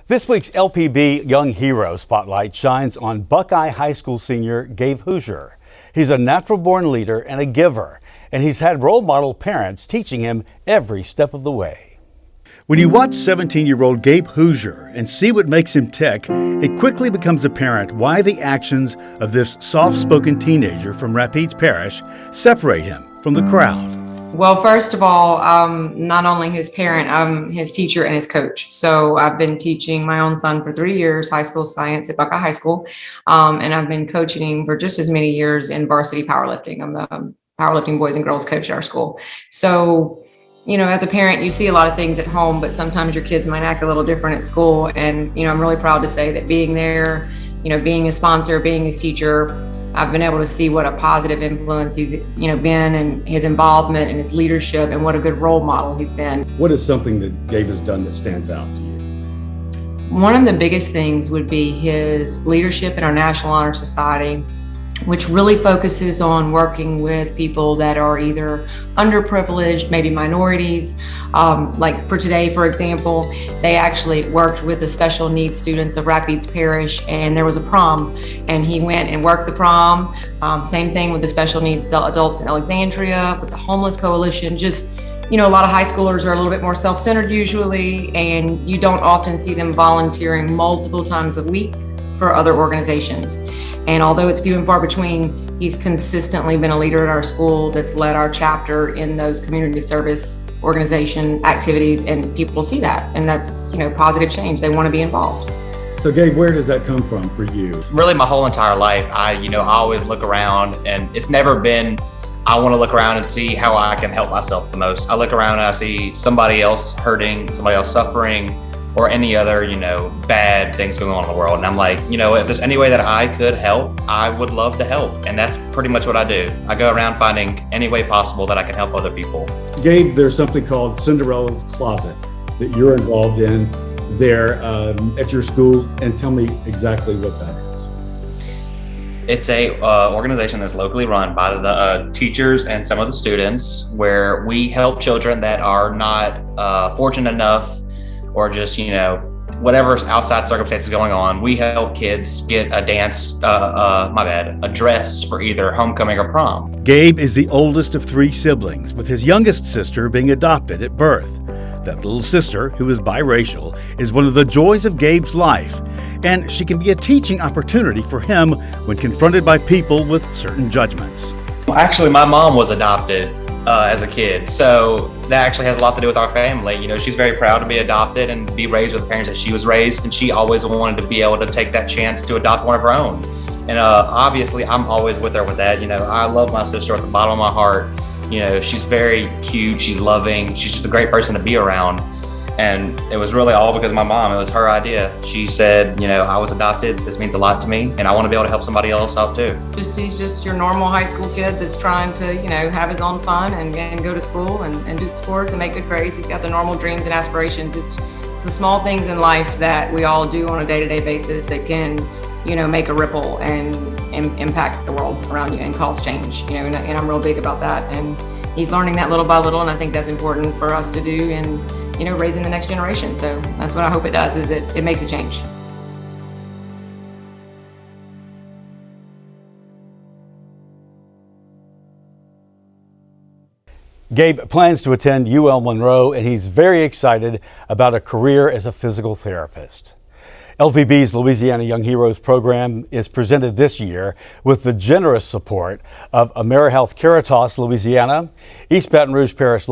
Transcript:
This week's LPB Young Hero Spotlight shines on Buckeye High School senior Gabe Hoosier. He's a natural-born leader and a giver, and he's had role model parents teaching him every step of the way. When you watch 17-year-old Gabe Hoosier and see what makes him tick, it quickly becomes apparent why the actions of this soft-spoken teenager from Rapides Parish separate him from the crowd. Well, first of all, I'm not only his parent, I'm his teacher and his coach. So I've been teaching my own son for 3 years, high school science at Buckeye High School. And I've been coaching for just as many years in varsity powerlifting. I'm the powerlifting boys and girls coach at our school. So, you know, as a parent, you see a lot of things at home, but sometimes your kids might act a little different at school. And, you know, I'm really proud to say that being there, you know, being a sponsor, being his teacher, I've been able to see what a positive influence he's, been, and his involvement and his leadership, and what a good role model he's been. What is something that Gabe has done that stands out to you? One of the biggest things would be his leadership in our National Honor Society, which really focuses on working with people that are either underprivileged, maybe minorities. Like for today, for example, they actually worked with the special needs students of Rapides Parish, and there was a prom, and he went and worked the prom. Same thing with the special needs adults in Alexandria, with the Homeless Coalition. Just, you know, a lot of high schoolers are a little bit more self-centered usually, and you don't often see them volunteering multiple times a week for other organizations. And although it's few and far between, he's consistently been a leader at our school that's led our chapter in those community service organization activities, and people see that, and that's, you know, positive change. They want to be involved. So Gabe, where does that come from for you? Really my whole entire life, I always look around, and it's never been, I want to look around and see how I can help myself the most. I look around and I see somebody else hurting, somebody else suffering, or any other, bad things going on in the world. And I'm like, if there's any way that I could help, I would love to help. And that's pretty much what I do. I go around finding any way possible that I can help other people. Gabe, there's something called Cinderella's Closet that you're involved in there at your school. And tell me exactly what that is. It's a organization that's locally run by the teachers and some of the students, where we help children that are not fortunate enough, or just, whatever outside circumstances going on. We help kids get a dress for either homecoming or prom. Gabe is the oldest of 3 siblings, with his youngest sister being adopted at birth. That little sister, who is biracial, is one of the joys of Gabe's life, and she can be a teaching opportunity for him when confronted by people with certain judgments. Actually, my mom was adopted as a kid, so that actually has a lot to do with our family. She's very proud to be adopted and be raised with the parents that she was raised, and she always wanted to be able to take that chance to adopt one of her own. And obviously, I'm always with her with that. I love my sister at the bottom of my heart. She's very cute, she's loving, she's just a great person to be around. And it was really all because of my mom. It was her idea. She said, I was adopted, this means a lot to me, and I want to be able to help somebody else out too. He's just your normal high school kid that's trying to, have his own fun and go to school and do sports and make good grades. He's got the normal dreams and aspirations. It's the small things in life that we all do on a day-to-day basis that can, make a ripple and impact the world around you and cause change, and I'm real big about that. And he's learning that little by little, and I think that's important for us to do, and raising the next generation. So that's what I hope it does, is it makes a change. Gabe plans to attend UL Monroe, and he's very excited about a career as a physical therapist. LPB's Louisiana Young Heroes program is presented this year with the generous support of AmeriHealth Caritas Louisiana, East Baton Rouge Parish